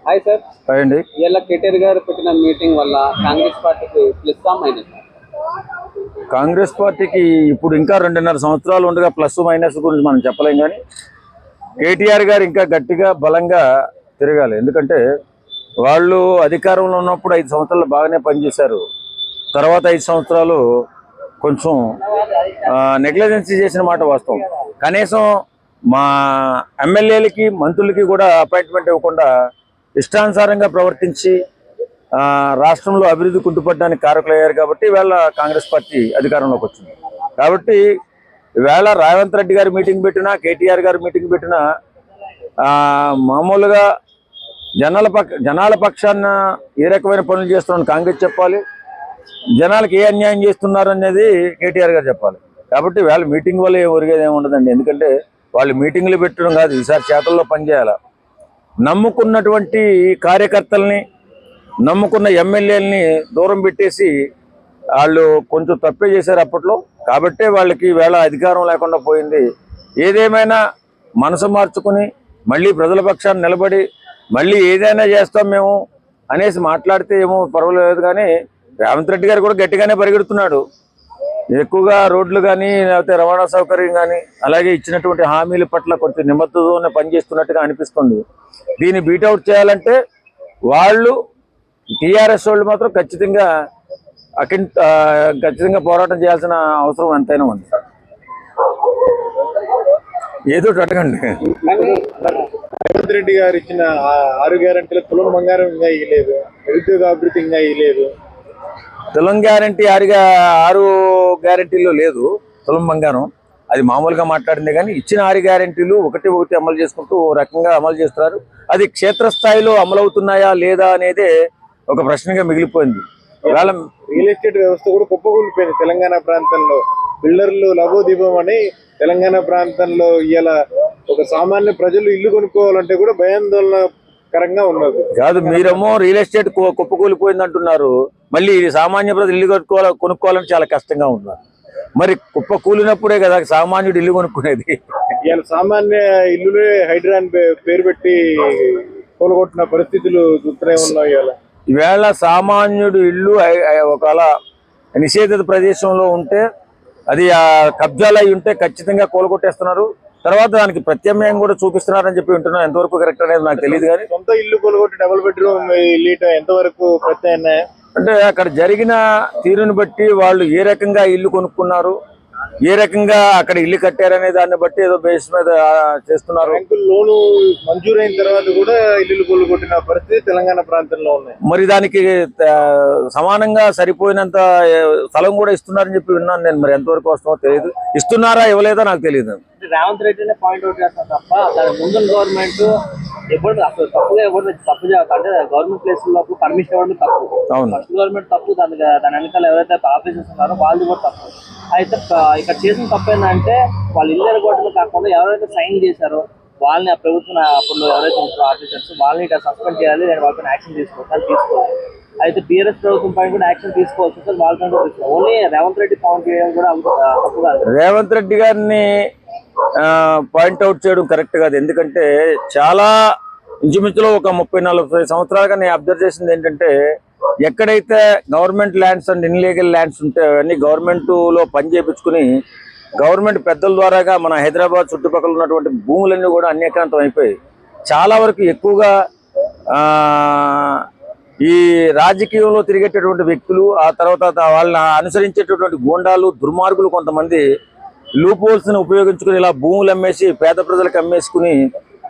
Hi sir. Hi అండి. ఇలా కేటీఆర్ గారు పెట్టిన మీటింగ్ వల్ల కాంగ్రెస్ పార్టీకి ప్లస్ మైనస్? కాంగ్రెస్ పార్టీకి ఇప్పుడు ఇంకా 2.5 సంవత్సరాలు ఉండగా ప్లస్ మైనస్ గురించి మనం చెప్పలేం, కానీ కేటీఆర్ గారు ఇంకా గట్టిగా బలంగా తిరగాలి. ఎందుకంటే వాళ్ళు అధికారంలో ఉన్నప్పుడు 5 సంవత్సరాలు బాగానే పనిచేశారు. తర్వాత 5 సంవత్సరాలు కొంచెం నెగ్లిజెన్సీ చేసిన మాట వాస్తవం. కనీసం మా ఎమ్మెల్యేలకి మంత్రులకి కూడా అపాయింట్మెంట్ ఇవ్వకుండా ఇష్టానుసారంగా ప్రవర్తించి రాష్ట్రంలో అభివృద్ధి కుంటుపడడానికి కారకులయ్యారు. కాబట్టి ఈవేళ కాంగ్రెస్ పార్టీ అధికారంలోకి వచ్చింది. కాబట్టి ఈవేళ రేవంత్ రెడ్డి గారు మీటింగ్ పెట్టినా, కేటీఆర్ గారు మీటింగ్ పెట్టినా మామూలుగా జనాల పక్షాన ఏ రకమైన పనులు చేస్తున్నారని కాంగ్రెస్ చెప్పాలి, జనాలకు ఏ అన్యాయం చేస్తున్నారు అనేది కేటీఆర్ గారు చెప్పాలి. కాబట్టి వాళ్ళ మీటింగ్ వల్ల ఒరిగేది ఏమి ఉండదండి. ఎందుకంటే వాళ్ళు మీటింగ్లు పెట్టడం కాదు, ఈసారి చేతల్లో పనిచేయాలి. నమ్ముకున్నటువంటి కార్యకర్తల్ని, నమ్ముకున్న ఎమ్మెల్యేలని దూరం పెట్టేసి వాళ్ళు కొంచెం తప్పే చేశారు అప్పట్లో. కాబట్టే వాళ్ళకి వేళ అధికారం లేకుండా పోయింది. ఏదేమైనా మనసు మార్చుకుని మళ్ళీ ప్రజల పక్షాన్ని నిలబడి మళ్ళీ ఏదైనా చేస్తాం మేము అనేసి మాట్లాడితే ఏమో పర్వాలేదు. కానీ రేవంత్ రెడ్డి గారు కూడా గట్టిగానే పరిగెడుతున్నాడు. ఎక్కువగా రోడ్లు కానీ లేకపోతే రవాణా సౌకర్యం కానీ అలాగే ఇచ్చినటువంటి హామీల పట్ల కొంచెం నిబద్ధతోనే పనిచేస్తున్నట్టుగా అనిపిస్తుంది. దీన్ని బీటౌట్ చేయాలంటే వాళ్ళు టీఆర్ఎస్ వాళ్ళు మాత్రం ఖచ్చితంగా పోరాటం చేయాల్సిన అవసరం ఎంతైనా ఉంది. ఏదో అడగండి. రేవంత్ రెడ్డి గారు ఇచ్చిన 6 గ్యారెంటీలు తులం బంగారం ఇంకా ఇవ్వలేదు, నిరుద్యోగ అభివృద్ధి ఇంకా ఇవ్వలేదు. తులం గ్యారంటీ 6 గ్యారంటీల్లో లేదు తులం బంగారం. అది మామూలుగా మాట్లాడిందే, కానీ ఇచ్చిన 6 గ్యారంటీలు ఒకటి అమలు చేసుకుంటూ ఓ రకంగా అమలు చేస్తున్నారు. అది క్షేత్రస్థాయిలో అమలవుతున్నాయా లేదా అనేదే ఒక ప్రశ్నగా మిగిలిపోయింది. ఇవాళ రియల్ ఎస్టేట్ వ్యవస్థ కూడా కుప్పకూలిపోయింది తెలంగాణ ప్రాంతంలో. బిల్డర్లు లబోదీపం అని తెలంగాణ ప్రాంతంలో ఇవాళ ఒక సామాన్య ప్రజలు ఇల్లు కొనుక్కోవాలంటే కూడా భయాందోళనకరంగా ఉన్నది. కాదు, మీరేమో రియల్ ఎస్టేట్ కుప్పకూలిపోయింది అంటున్నారు, మళ్ళీ సామాన్య ప్రజలు ఇల్లు కొనుక్కోవాలని చాలా కష్టంగా ఉన్నారు. మరి కుప్ప కూలినప్పుడే కదా సామాన్యుడు ఇల్లు కొనుక్కునేది. ఇవాళ సామాన్య ఇల్లులే హైడ్రాన్ పేరు పెట్టి కూలగొట్టిన పరిస్థితులు చూస్తూనే ఉన్నాయి. ఈవేళ సామాన్యుడు ఇల్లు ఒకవేళ నిషేధిత ప్రదేశంలో ఉంటే, అది కబ్జాలు అయి ఉంటే ఖచ్చితంగా కూలగొట్టేస్తున్నారు. తర్వాత దానికి ప్రత్యామ్నాయం కూడా చూపిస్తున్నారని చెప్పి వింటున్నాం. ఎంతవరకు కరెక్ట్ అనేది నాకు తెలియదు. కానీ సొంత ఇల్లు కూలగొట్టి డబుల్ బెడ్రూమ్ ఇల్లు ఎంతవరకు ప్రత్యామ్నాయం అంటే అక్కడ జరిగిన తీరుని బట్టి వాళ్ళు ఏ రకంగా ఇల్లు కొనుక్కున్నారు, ఏ రకంగా అక్కడ ఇల్లు కట్టారనే దాన్ని బట్టి ఏదో బేస్ మీద చేస్తున్నారు. బ్యాంకులు లోను మంజూరైన తర్వాత కూడా ఇల్లు కొనుగొట్టిన పరిస్థితి తెలంగాణ ప్రాంతంలో ఉన్నాయి. మరి దానికి సమానంగా సరిపోయినంత స్థలం కూడా ఇస్తున్నారని చెప్పి విన్నాను నేను. మరి ఎంతవరకు వస్తామో తెలియదు. ఇస్తున్నారా ఇవ్వలేదా నాకు తెలియదు. రేవంత్ రెడ్డినే పాయింట్ అవుట్ చేస్తారు తప్ప ముందు గవర్నమెంట్ ఎప్పుడు అసలు తప్పుగా తప్పు అంటే గవర్నమెంట్ ప్లేస్ లో పర్మిషన్ ఇవ్వడం తప్పు. ఫస్ట్ గవర్నమెంట్ తప్పు, దాని వెనకాల ఎవరైతే ఆఫీసర్స్ ఉన్నారో వాళ్ళు కూడా తప్పు. అయితే ఇక్కడ చేసిన తప్పు ఏంటంటే వాళ్ళు ఇల్లు ఎరగొట్టడం కాకుండా ఎవరైతే సైన్ చేశారో వాళ్ళని ఆ ప్రభుత్వం అప్పుడు ఎవరైతే ఉంటారో ఆఫీసర్స్ వాళ్ళని ఇక్కడ సస్పెండ్ చేయాలి, నేను వాళ్ళని యాక్షన్ తీసుకోవాలి. అయితే బీఆర్ఎస్ ప్రభుత్వం పైన కూడా యాక్షన్ తీసుకోవచ్చు సార్. వాళ్ళతో తీసుకోవాలి. ఓన్లీ రేవంత్ రెడ్డి పాయింట్ చేయడం కూడా తప్పు కాదు. రేవంత్ రెడ్డి గారిని పాయింట్అవుట్ చేయడం కరెక్ట్ కాదు. ఎందుకంటే చాలా ఇంచుమించులో ఒక 30-40 సంవత్సరాలుగా నేను అబ్జర్వ్ చేసింది ఏంటంటే, ఎక్కడైతే గవర్నమెంట్ ల్యాండ్స్ అండ్ ఇన్లీగల్ ల్యాండ్స్ ఉంటే అవన్నీ గవర్నమెంట్లో పని చేయించుకుని గవర్నమెంట్ పెద్దల ద్వారాగా మన హైదరాబాద్ చుట్టుపక్కల ఉన్నటువంటి భూములన్నీ కూడా అన్యాక్రాంతం అయిపోయాయి. చాలా వరకు ఎక్కువగా ఈ రాజకీయంలో తిరిగేటటువంటి వ్యక్తులు, ఆ తర్వాత వాళ్ళని అనుసరించేటటువంటి గూండాలు, దుర్మార్గులు కొంతమంది లూప్ హోల్స్ని ఉపయోగించుకుని ఇలా భూములు అమ్మేసి పేద ప్రజలకు అమ్మేసుకుని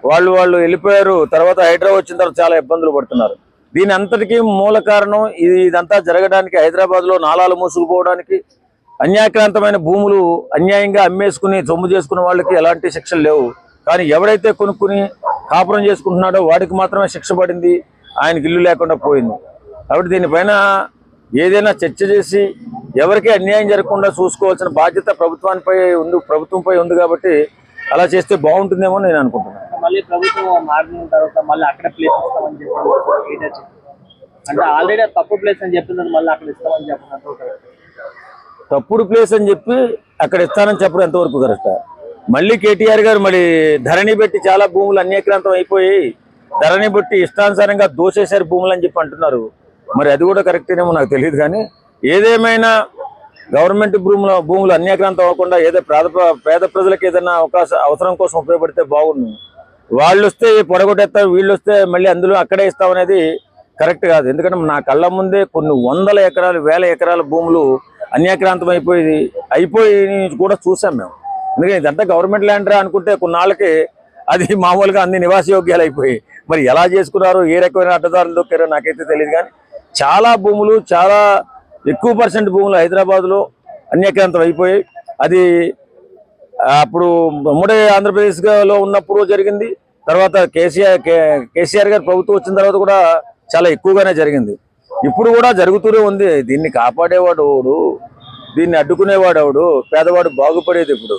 వాళ్ళు వెళ్ళిపోయారు. తర్వాత హైదరాబాద్ వచ్చిన తర్వాత చాలా ఇబ్బందులు పడుతున్నారు. దీని అంతటికీ మూల కారణం ఇదంతా జరగడానికి, హైదరాబాద్లో నాలాలు మూసుకుపోవడానికి, అన్యాక్రాంతమైన భూములు అన్యాయంగా అమ్మేసుకుని సొమ్ము చేసుకున్న వాళ్ళకి ఎలాంటి శిక్షలు లేవు. కానీ ఎవడైతే కొనుక్కుని కాపురం చేసుకుంటున్నాడో వాడికి మాత్రమే శిక్ష పడింది, ఆయనకి ఇల్లు లేకుండా పోయింది. కాబట్టి దీనిపైన ఏదైనా చర్చ చేసి ఎవరికి అన్యాయం జరగకుండా చూసుకోవాల్సిన బాధ్యత ప్రభుత్వంపై ఉంది. కాబట్టి అలా చేస్తే బాగుంటుందేమో నేను అనుకుంటున్నాను. మళ్ళీ ప్రభుత్వం మారిన తర్వాత మళ్ళీ అక్కడ ప్లేస్ ఇస్తామని చెప్పి, అంటే ఆల్రెడీ తప్పు ప్లేస్ అని చెప్తున్నారు, మళ్ళీ అక్కడ ఇస్తామని చెప్పినట్టు తప్పుడు ప్లేస్ అని చెప్పి అక్కడ ఇస్తానని చెప్పడం ఎంతవరకు కరెక్ట్? మళ్ళీ కేటీఆర్ గారు మళ్ళీ ధరణి పెట్టి చాలా భూములు అన్యాక్రాంతం అయిపోయి ధరని బట్టి ఇష్టానుసారంగా దోసేశారు భూములు అని చెప్పి అంటున్నారు. మరి అది కూడా కరెక్టేనేమో నాకు తెలియదు. కానీ ఏదేమైనా గవర్నమెంట్ భూములు అన్యాక్రాంతం అవ్వకుండా ఏదో పేద ప్రజలకు ఏదైనా అవసరం కోసం ఉపయోగపడితే బాగుండు. వాళ్ళు వస్తే పొడగొట్టేస్తారు, వీళ్ళు వస్తే మళ్ళీ అందులో అక్కడే ఇస్తామనేది కరెక్ట్ కాదు. ఎందుకంటే నా కళ్ళ ముందే కొన్ని వందల ఎకరాలు, వేల ఎకరాల భూములు అన్యాక్రాంతం అయిపోయి కూడా చూసాం మేము. ఎందుకంటే ఇదంతా గవర్నమెంట్ ల్యాండ్ అనుకుంటే కొన్నాళ్ళకి అది మామూలుగా అన్ని నివాసయోగ్యాలు అయిపోయి మరి ఎలా చేసుకున్నారో, ఏ రకమైన అడ్డదారులు దొక్కారో నాకైతే తెలియదు. కానీ చాలా భూములు, చాలా ఎక్కువ పర్సెంట్ భూములు హైదరాబాద్లో అన్యాక్రాంతం అయిపోయాయి. అది అప్పుడు ఉమ్మడి ఆంధ్రప్రదేశ్లో ఉన్నప్పుడు జరిగింది. తర్వాత కేసీఆర్ గారు ప్రభుత్వం వచ్చిన తర్వాత కూడా చాలా ఎక్కువగానే జరిగింది. ఇప్పుడు కూడా జరుగుతూనే ఉంది. దీన్ని కాపాడేవాడు ఎవడు, దీన్ని అడ్డుకునేవాడు ఎవడు, పేదవాడు బాగుపడేది ఇప్పుడు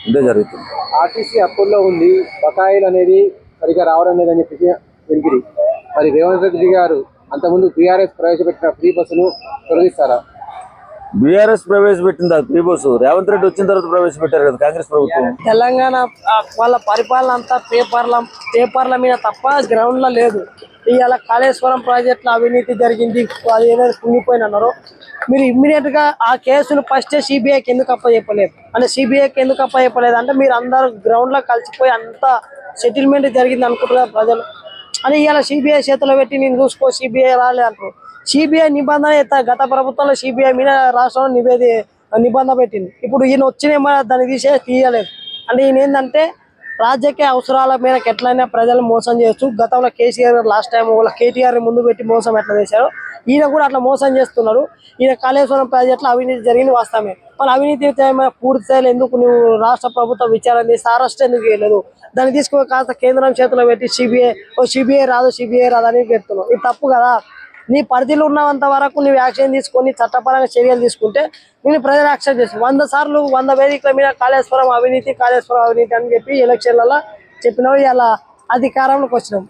ఇదే జరుగుతుంది. ఆర్టీసీ అప్పుల్లో ఉంది, బకాయిలు అనేది సరిగా రావడం లేదని చెప్పి వెంకిరి. మరి రేవంత్ రెడ్డి గారు అంతకుముందు బీఆర్ఎస్ ప్రవేశపెట్టిన ఫ్రీ బస్సును తొలగిస్తారా? బీఆర్ఎస్ ప్రవేశపెట్టింది ఆ ఫ్రీ బస్సు రేవంత్ రెడ్డి వచ్చిన తర్వాత ప్రవేశపెట్టారు కదా కాంగ్రెస్ ప్రభుత్వం. తెలంగాణ వాళ్ళ పరిపాలన అంతా పేపర్ల మీద తప్ప గ్రౌండ్ లో లేదు. ఇవాళ కాళేశ్వరం ప్రాజెక్టులో అవినీతి జరిగింది, అది ఏదైనా కుంగిపోయినన్నారో మీరు ఇమ్మీడియట్ గా ఆ కేసును ఫస్ట్ సిబిఐకి ఎందుకు అప్పచెప్పలేదు అంటే సిబిఐకి ఎందుకు అప్పచెప్పలేదు అంటే మీరు అందరూ గ్రౌండ్ లో కలిసిపోయి అంత సెటిల్మెంట్ జరిగింది అనుకుంటున్నారు ప్రజలు అని. ఇవాళ సిబిఐ చేతిలో పెట్టి నేను చూసుకో సిబిఐ రాలే అంటారు. సిబిఐ నిబంధన గత ప్రభుత్వంలో సిబిఐ మీద రాష్ట్రంలో నిబంధన పెట్టింది. ఇప్పుడు ఈయన వచ్చిన దాన్ని తీయలేదు అంటే ఈయన ఏంటంటే రాజకీయ అవసరాల మేరకు ఎట్లయినా ప్రజలు మోసం చేయొచ్చు. గతంలో కేసీఆర్ లాస్ట్ టైం వాళ్ళ కేటీఆర్ ముందు పెట్టి మోసం ఎట్లా చేశారు, ఈయన కూడా అట్లా మోసం చేస్తున్నారు. ఈయన కాళేశ్వరం ప్రాజెక్టులో అవినీతి జరిగింది వాస్తవమే. వాళ్ళు అవినీతి పూర్తి స్థాయిలో ఎందుకు నువ్వు రాష్ట్ర ప్రభుత్వం విచారణ చేసి అరెస్ట్ ఎందుకు చేయలేదు? దాన్ని తీసుకుని కాస్త కేంద్రం చేతిలో పెట్టి సిబిఐ రాదు అని పెడుతున్నావు. ఇది తప్పు కదా. నీ పరిధిలో ఉన్నంత వరకు నువ్వు యాక్షన్ తీసుకొని చట్టపరంగా చర్యలు తీసుకుంటే నేను ప్రజలు యాక్షన్ చేస్తాను. 100 సార్లు 100 వేదికల మీద కాళేశ్వరం అవినీతి అని చెప్పి ఎలక్షన్లలో చెప్పినావు. ఇలా అధికారంలోకి వచ్చినాం.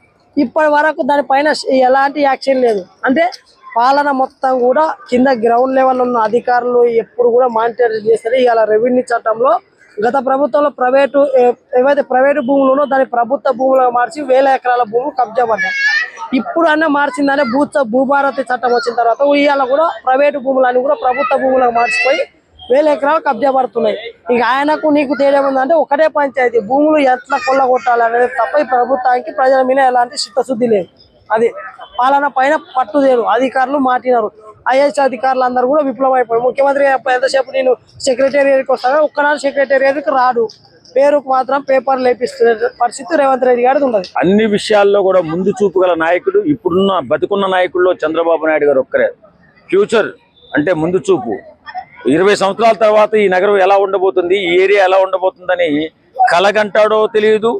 ఇప్పటి వరకు దానిపైన ఎలాంటి యాక్షన్ లేదు. అంటే పాలన మొత్తం కూడా కింద గ్రౌండ్ లెవెల్ ఉన్న అధికారులు ఎప్పుడు కూడా మానిటర్ చేస్తారు. ఇవాళ రెవెన్యూ చట్టంలో గత ప్రభుత్వంలో ఏవైతే ప్రైవేటు భూములు ఉన్నో దాన్ని ప్రభుత్వ భూములుగా మార్చి 1000 ఎకరాల భూములు కబ్జా పడ్డాయి. ఇప్పుడు అన్న మార్చిందనే భూభారతి చట్టం వచ్చిన తర్వాత ఇవాళ కూడా ప్రైవేటు భూములని కూడా ప్రభుత్వ భూములకు మార్చిపోయి 1000 ఎకరాలు కబ్జా పడుతున్నాయి. ఇక ఆయనకు నీకు తేడా ఉందంటే ఒకటే పంచాయతీ భూములు ఎట్లా కొల్లగొట్టాలి అనేది తప్ప ఈ ప్రభుత్వానికి ప్రజల మీద ఎలాంటి చిత్తశుద్ధి లేదు. అది పాలన పైన పట్టుదేరు. అధికారులు మాటినారు. ఐఏఎస్ అధికారులు అందరూ కూడా విప్లవం అయిపోయారు. ముఖ్యమంత్రి ఎంతసేపు నేను సెక్రటేరియట్కి వస్తాను, ఒక్కనాడు సెక్రటేరియట్కి రాడు, పేరుకు మాత్రం పేపర్ లేపిస్తున్న పరిస్థితి రేవంత్ రెడ్డి గారిది ఉండదు. అన్ని విషయాల్లో కూడా ముందు చూపు గల నాయకుడు ఇప్పుడున్న బతుకున్న నాయకుల్లో చంద్రబాబు నాయుడు గారు ఒక్కరే. ఫ్యూచర్ అంటే ముందు చూపు. 20 సంవత్సరాల తర్వాత ఈ నగరం ఎలా ఉండబోతుంది, ఈ ఏరియా ఎలా ఉండబోతుందని కలగంటాడో తెలియదు,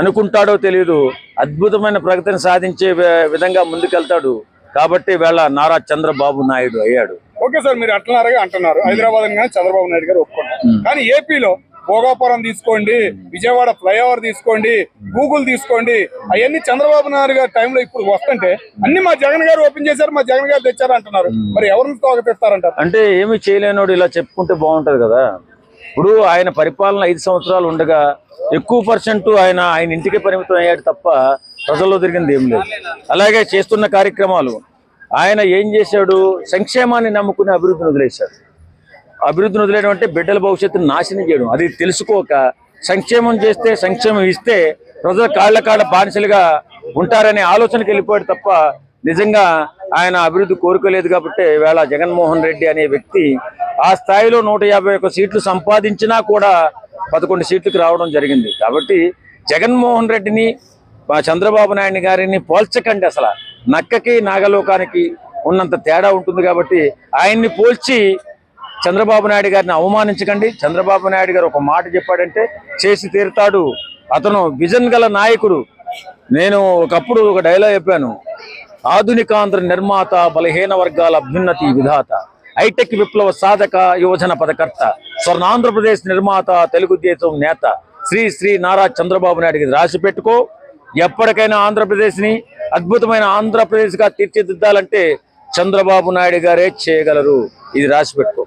అనుకుంటాడో తెలియదు. అద్భుతమైన ప్రగతిని సాధించే విధంగా ముందుకెళ్తాడు. కాబట్టి వేళ నారా చంద్రబాబు నాయుడు అయ్యాడు. ఓకే సార్, మీరు అట్లన్నారుగా అంటున్నారు. హైదరాబాద్ అని కానీ చంద్రబాబు నాయుడు గారు ఒప్పుకుంటారు. కానీ ఏపీలో భోగాపురం తీసుకోండి, విజయవాడ ఫ్లైఓవర్ తీసుకోండి, గూగుల్ తీసుకోండి, అవన్నీ చంద్రబాబు నాయుడు గారి టైంలో ఇప్పుడు వస్తుంటే అన్ని మా జగన్ గారు ఓపెన్ చేశారు, మా జగన్ గారు తెచ్చారు అంటున్నారు. మరి ఎవరిని తోగతిస్తారంటారు? అంటే ఏమి చేయలేనోడు ఇలా చెప్పుకుంటే బాగుంటది కదా. ఇప్పుడు ఆయన పరిపాలన 5 సంవత్సరాలు ఉండగా ఎక్కువ పర్సెంట్ ఆయన ఇంటికి పరిమితం అయ్యాడు తప్ప ప్రజల్లో తిరిగింది ఏం లేదు. అలాగే చేస్తున్న కార్యక్రమాలు ఆయన ఏం చేశాడు, సంక్షేమాన్ని నమ్ముకుని అభివృద్ధిని వదిలేశాడు. అభివృద్ధిని వదిలేయడం అంటే బిడ్డల భవిష్యత్తును నాశనం చేయడం. అది తెలుసుకోక సంక్షేమం చేస్తే, సంక్షేమం ఇస్తే ప్రజల కాళ్ళ బానిసలుగా ఉంటారనే ఆలోచనకి వెళ్ళిపోయాడు తప్ప నిజంగా ఆయన అభివృద్ధి కోరుకోలేదు. కాబట్టి వేళ జగన్మోహన్ రెడ్డి అనే వ్యక్తి ఆ స్థాయిలో 151 సీట్లు సంపాదించినా కూడా 11 సీట్లకు రావడం జరిగింది. కాబట్టి జగన్మోహన్ రెడ్డిని చంద్రబాబు నాయుడు గారిని పోల్చకండి. అసలు నక్కకి నాగలోకానికి ఉన్నంత తేడా ఉంటుంది. కాబట్టి ఆయన్ని పోల్చి చంద్రబాబు నాయుడు గారిని అవమానించకండి. చంద్రబాబు నాయుడు గారు ఒక మాట చెప్పాడంటే చేసి తీరుతాడు. అతను విజన్ గల నాయకుడు. నేను ఒకప్పుడు ఒక డైలాగ్ చెప్పాను, ఆధునికాంధ్ర నిర్మాత, బలహీన వర్గాల అభ్యున్నతి విధాత, హైటెక్ విప్లవ సాధక, యువజన పదకర్త, స్వర్ణాంధ్రప్రదేశ్ నిర్మాత, తెలుగుదేశం నేత శ్రీ నారా చంద్రబాబు నాయుడికి రాసి పెట్టుకో. ఎప్పటికైనా ఆంధ్రప్రదేశ్ని అద్భుతమైన ఆంధ్రప్రదేశ్గా తీర్చిదిద్దాలంటే చంద్రబాబు నాయుడు గారే చేయగలరు. ఇది రాసి పెట్టుకో.